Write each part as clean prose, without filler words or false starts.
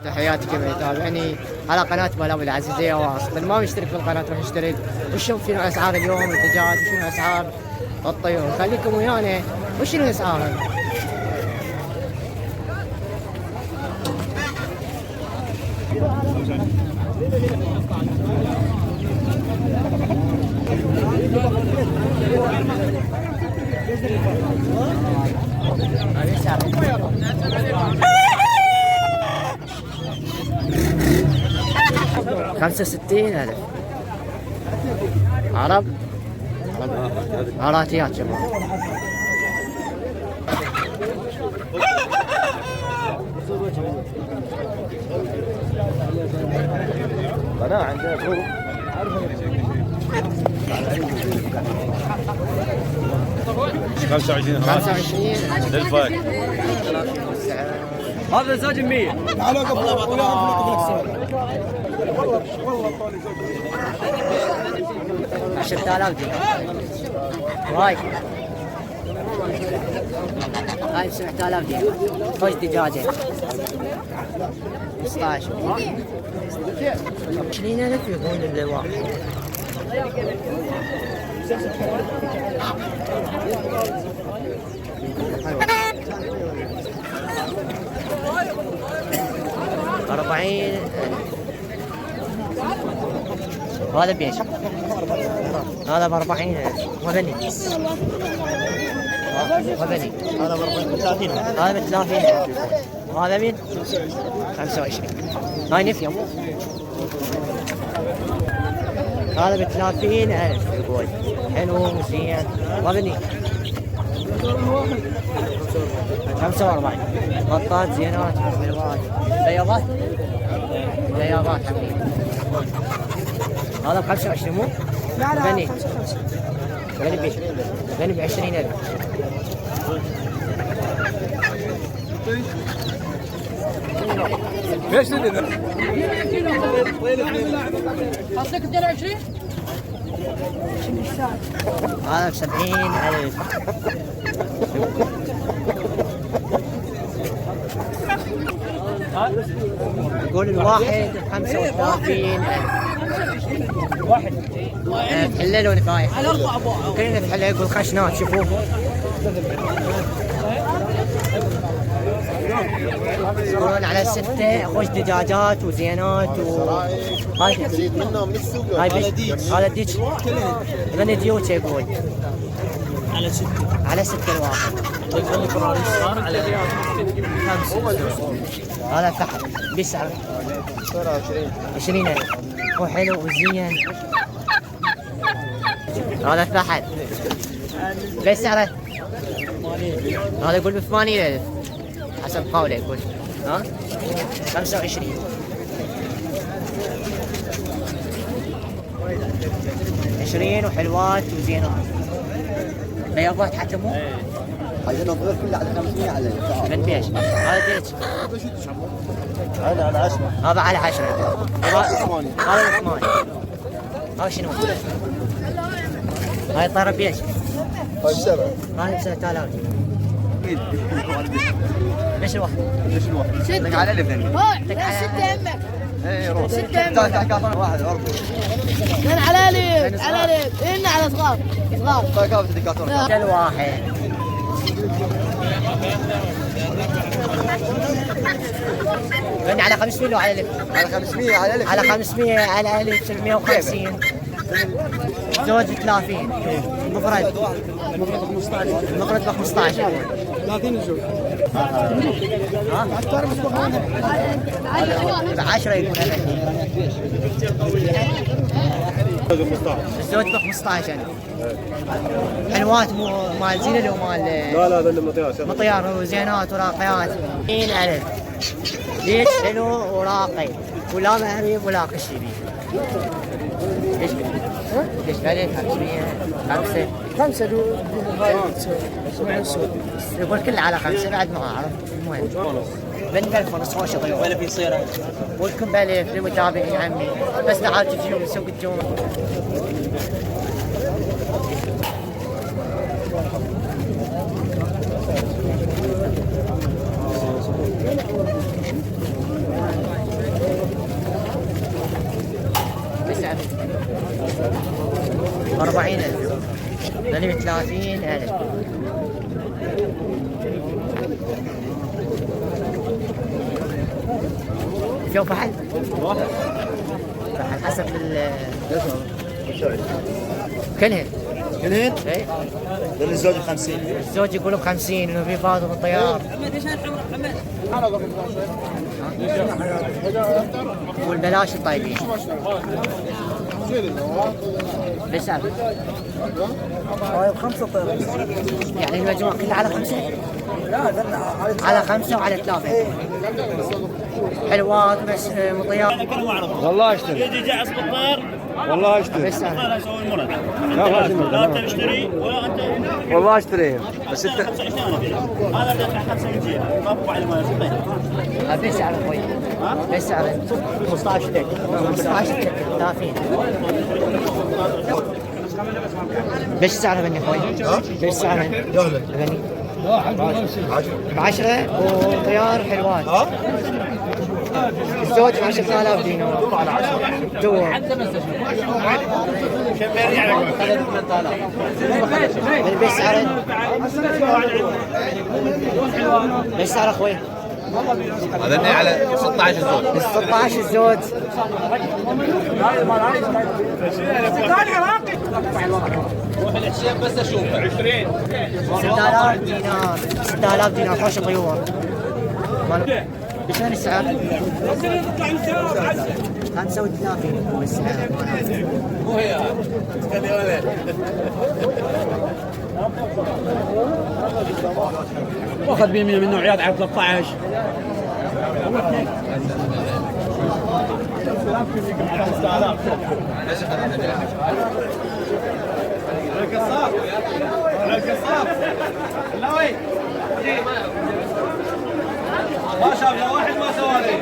تحياتي كما يتابعني على قناة ملام العزيزية واصل. ما مشترك في القناة روح اشترك وشوف شنو اسعار اليوم الدجاج وشنو اسعار الطيور. خليكم ويانا وشنو اسعارهم. خمسة وستين ألف عرب عراتيات شباب. قناة عندنا جروب 25 للفاك. هذا زوج 100 على قبل 10,000 دينار وايد. هاي 7,000 دينار خوش دجاجة 15 20,000 يقول اللواء. أربعين. هذا بيش هذا ب40 وبني وبني هذا ب 30 هذا ب30 وهذا من 25. هاي نفي مو هذا ب30,000 يقول حلو وزين وبني 45. غطات زينات حلوات بياضات بياضات حبيبي. هذا ب25 مو؟ لا غني غني بيش غني ب20,000. ليش تدري؟ قصدك 22 هذا ب70,000. يقول الواحد 35,000. واحد تحلل ونفايح على 4 باع. كلنا تحلل. يقول خشنات شوفوه يقولون على 6 خوش دجاجات وزينات هاي منهم من السوق. هذا ديش غني ديوتش يقول على 6 على 6 الواحد. على 5 هذا فحل بيسعر 20,000 وحلو وزين. هذا فحل بيسعره هذا يقول ب80,000 حسب قوله يقول ها 25. 20 وحلوات وزينات بياضات حتى مو هذا النظر كله على 500 على من بيش. هذا بيش هذا على 10. هذا على 10. هذا 8. هذا شنو؟ هاي طار بيش هاي 7. هاي 7,000. ليش الواحد؟ ليش الواحد؟ دق على الثاني. لا 6 يمك. اي روح. 6 يمك. واحد ارجو. من على ليب على ليب إن على صغار صغار. طيب كافة ديكاتور. الواحد من على 500 وعلى 1000. على 500 على 1000. على 500 على 1000 150 زوج 30 مفرد مفرد ب 15 30 الزوج. ها 10 يقول هذا الزوج ب 15 حلوات مو مال زينه ومال لا لا ذا مطيار. مطيار وزينات وراقيات 20,000. ليش حلو وراقي ولا مهريب ولا قشري. ليش ليش عليك 500 5 يقول كله على 5 بعد ما اعرف. المهم بن بالفرص خوش ضيوف ولا في صيره ولكم بالف لمتابعين عمي بس تعالوا تجيهم من سوق الجمعه. ذولي ب 30,000. شو فحل؟ فحل حسب كلهن كلهن؟ اي لان الزوج ب 50. الزوج يقولوا ب 50 انه في فاضل الطيار. والبلاش الطيبين. بسعر طيب 5 طيارات. يعني المجموع كله على 5؟ على 5 وعلى 3. حلوات بس مطيار. والله اشتري. يجي جعص بالطير والله اشتري. بسعر لا اسوي المرض. لا انت تشتري ولا انت والله اشتري بس انت. هذا دفع 5 وجيه طبع على ما يصير. بسعر اخوي. بسعر 15 دك 15 دك 30. بس سعره بني اخوي؟ بس سعره؟ بني ب10 وطيار حلوان. الزوج ب 10,000 دينار. دور بس سعره؟ بس سعره اخوي؟ هذا على 16 زوج. 16 الزوج. بس اشوفه 6000 دينار. 6000 دينار خوش طيور. بشنو السعر؟ 35 هو السعر. واخذ بيمين من نوعيات على 13. ما شاف لا واحد ما سوى لي.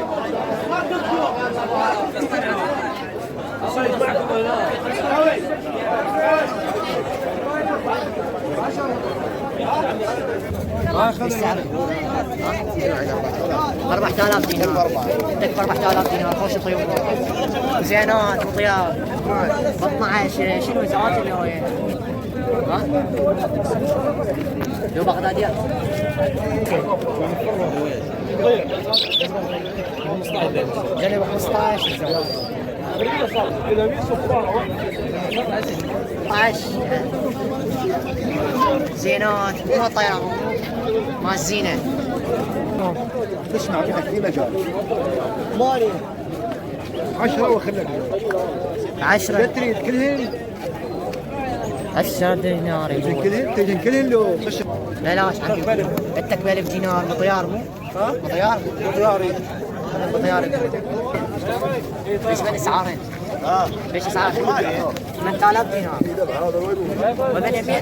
السعر 4000 دينار. عندك 4000 دينار خوش طيور زينات وطيار. 12 شنو زواج اللي هو ها؟ لو بغداديات. جاني ب 15 الزواج. 15 زينات مو طيران ما الزينة. ليش ما عندك في مجال؟ مالي 10 وخلك 10 تريد كلهن 10 دينار يقول. كلهن تجن كلهن لو مش بلاش عندي بدك ب 1000 دينار بطيار مو؟ بطيار؟ طياري. بطيار ايش بالاسعارين؟ ايش اسعار؟ 8000 دينار ومن يبيع؟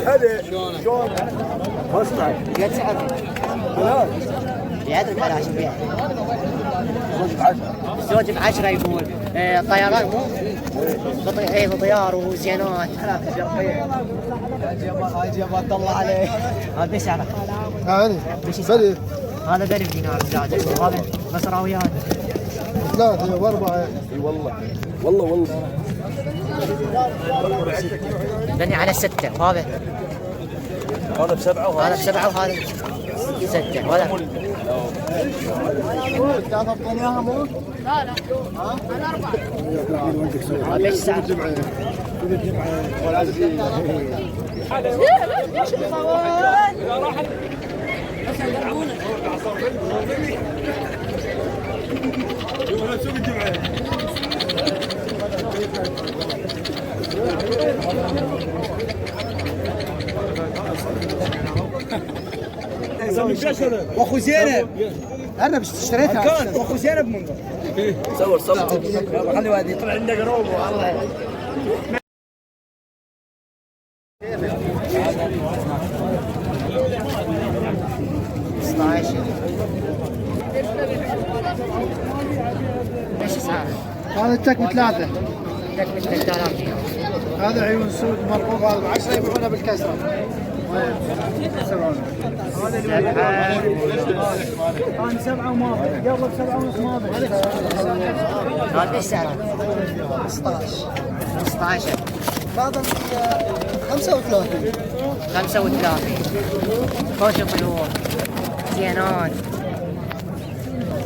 هذا شلون؟ مصنع بيد سعر بيد بلاش بيع. الزوج ب10 يقول. طيران مو؟ اي بطيار وزينات. هاي جيبات طلع عليه. هذا بسعره؟ هذا بلي هذا ب 1000 دينار زاد. وهذا مصراويات 3 و4. اي والله والله بني على 6 وهذا هذا ب7 هذا ب7 وهذا 6 ولا تعطيني اياها مو؟ لا لا انا 4. هذا ايش سعر؟ واخو زينب انا بس اشتريتها واخو زينب منظر صور خلي وادي طلع عندك روب والله 16 ايش اسعاره؟ هذا التك ب3. تك ب 3000 دينار. هذا عيون سود مرقوق هذا ب10 يبيعونه بالكسره. انا 7 وما قبل 7 ونص ما هذا ايش سعره؟ 15. 15 بعضهم 35. 35 خوش طيور زينات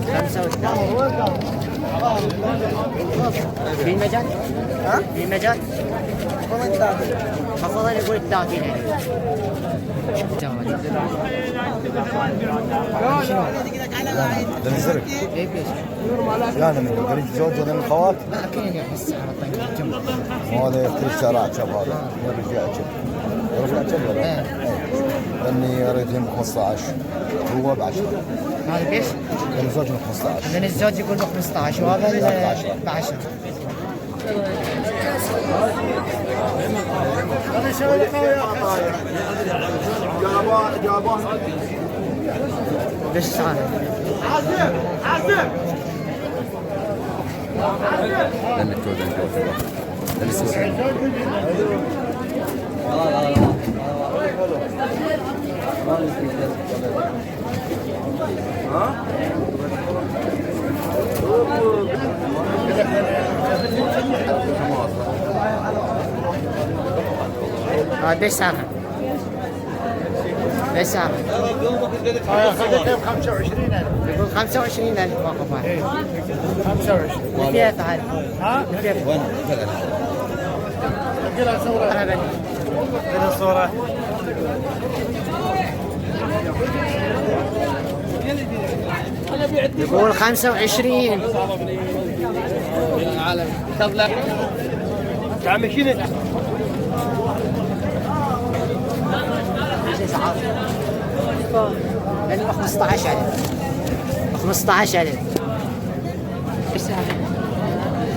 35 في مجال؟ ها؟ في مجال؟ والله 30. المفروض يقول 30 يعني ذا الزرق كيف ليش؟ يعني من قريب زوج هذا من الخوات لا اكيد احس على طيب الجنب وهذا يختلف سعرات شوف هذا يرجع كم يرجع كم ولا؟ ايه لاني اريدهم 15 هو ب 10 هذا ايش؟ لان زوج من 15 لان الزوج يقول ب 15 وهذا ب 10 ليش صار؟ لانك توزن جوف هذا ايش سعره؟ ايش سعره؟ اخذتها ب 25000. يقول 25000 واقف واحد 25. كيف تعال؟ ها؟ كيف؟ وين؟ كلها صورة. انا بني كلها صورة. يقول 25 عم شنو؟ ايش اسعار؟ لانه 15000 15000 ايش سعره؟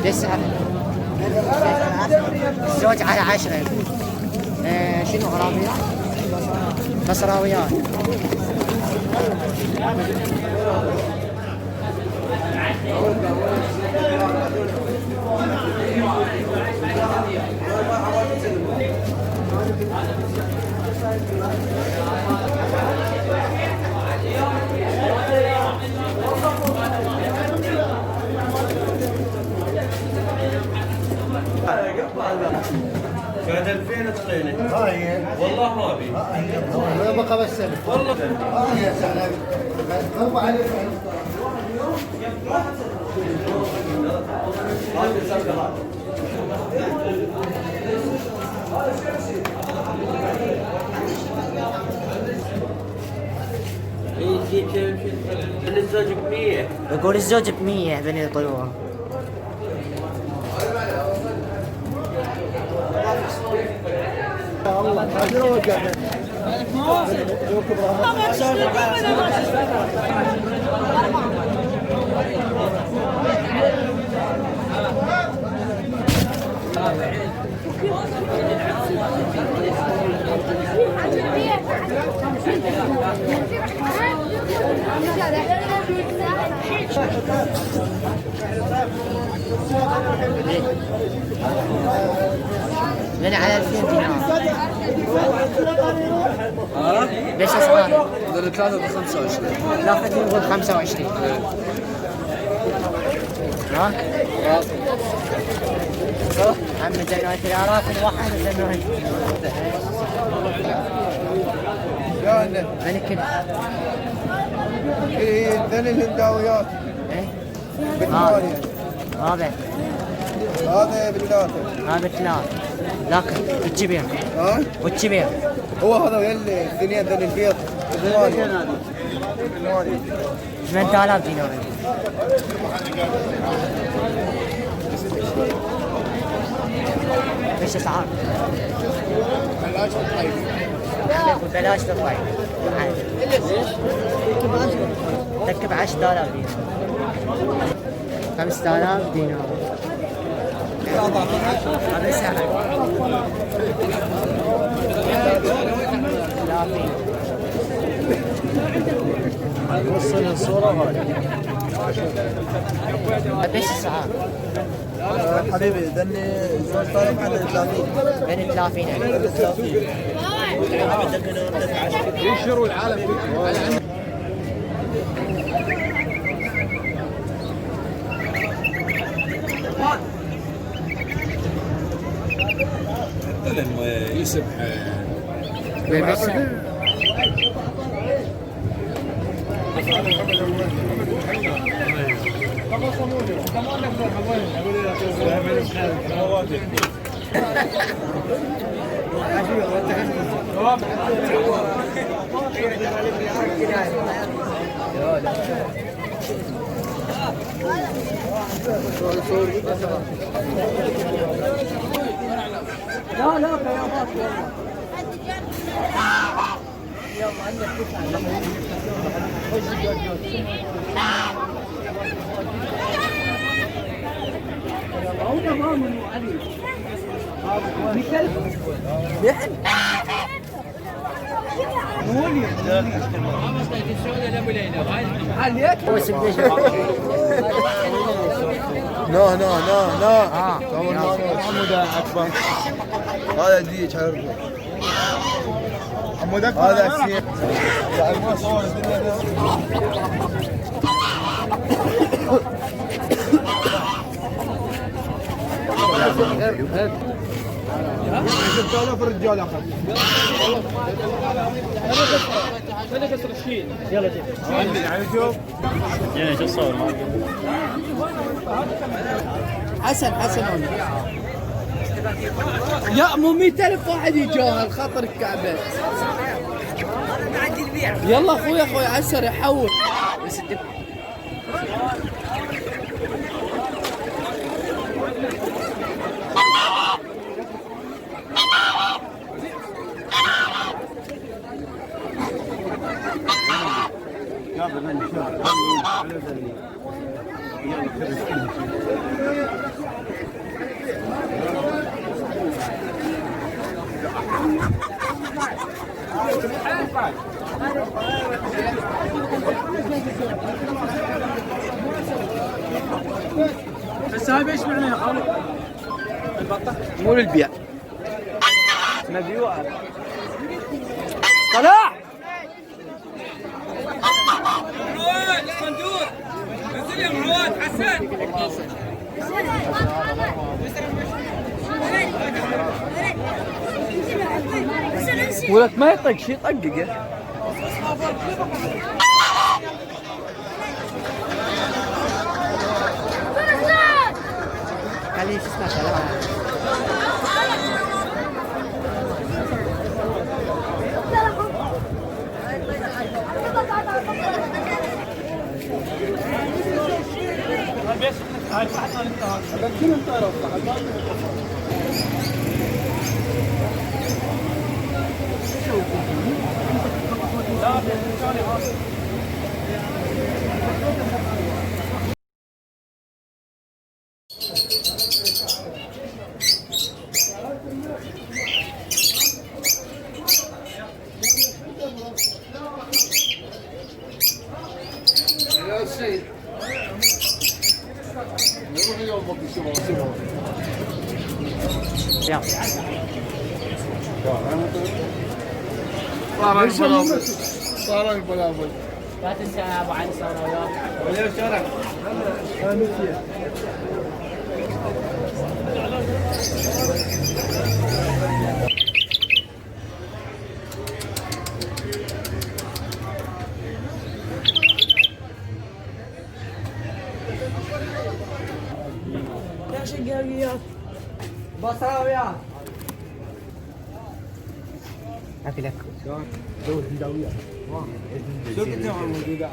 ايش سعره؟ الزوج على 10 شنو غراميات؟ بصراويات كان 2000 طلعنا. والله ما ابي. ما بقى بس والله. يا سلام. هو عليك. الزوج ب 100. يقول الزوج ب 100 بني طيور لأن على 2000 دينار ليش اسعار؟ ذول 3 ب 25. لا يقول 25 ها؟ عم جنوات العراق واحد جنوات من كذا ذول الهنداويات ايه بالثمانية. هذا هذا بالثلاثة. هذا 3 لكن والجبير ها؟ والجبير هو هذا يلي الاثنين ذول البيض بالثمانية. 8000 دينار ايش اسعار؟ بلاش للطيب تركب 10000 دينار 5000 دينار هذا سعره وصل الصورة هاي قديش السعر؟ حبيبي ذني زوج طالب على 30. بين 30 ينشروا العالم. لا لا لا لا محمود اكبر هذا ديك محمود اكبر هذا السيف في الرجال اخر يلا شو الصور حسن يا مو 100,000 واحد يجوها الخطر الكعبة. يلا اخوي عسر يحول. بس هاي ايش معناها خالد؟ البطه مو للبيع. مبيوعه طلع الصندوق نزل يا معواد حسن ولك ما يطق شيء طقق يا خليه شو اسمه سلام. لا تنسى يا ابو علي صار وياك. يا شقاقيات بصراويات هاتي لك. شو كنت موجودة